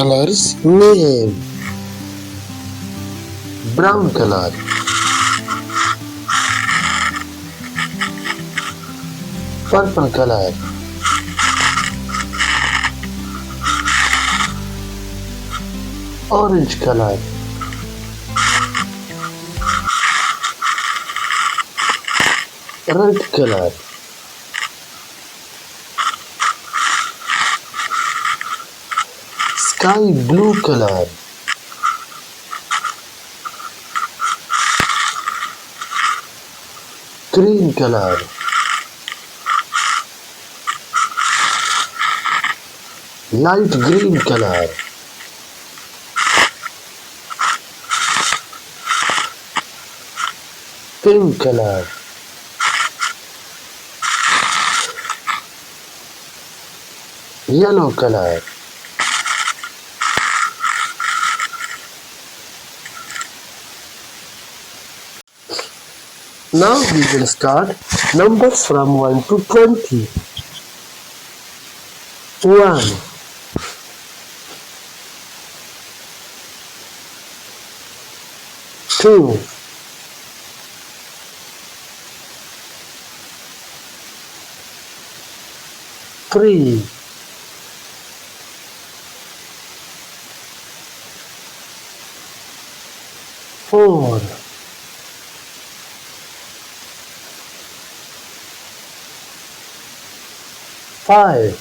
Colors name: brown color, purple color, orange color, red color, sky blue color, green color, light green color, pink color, yellow color. Now we will start numbers from 1 to 20. 1, 2, 3, 4, 5,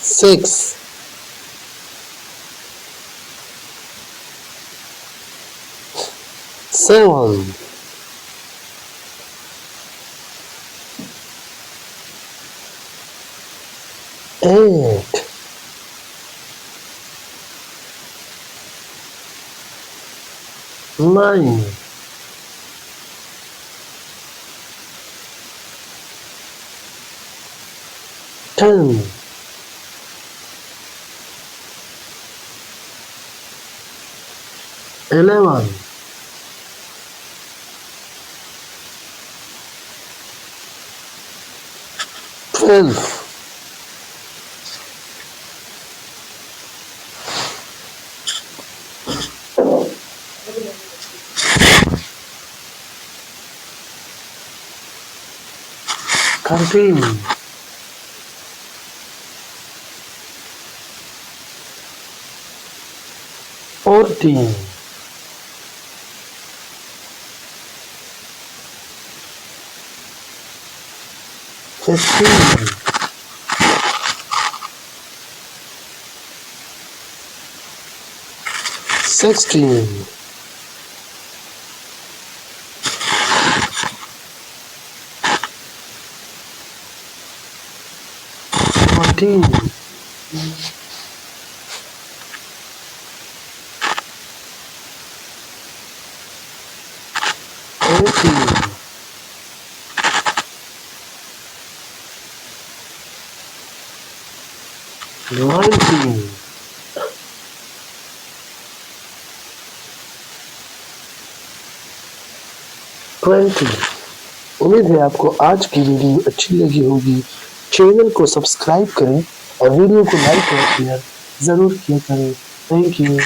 6, 7, 8, 9, 10, 11, 12, 13, 14, 15, 16, 17, 18, 19, 20। उम्मीद है आपको आज की video अच्छी लगी होगी। Channel को subscribe करें और वीडियो को लाइक और शेयर जरूर किया करें। Thank you.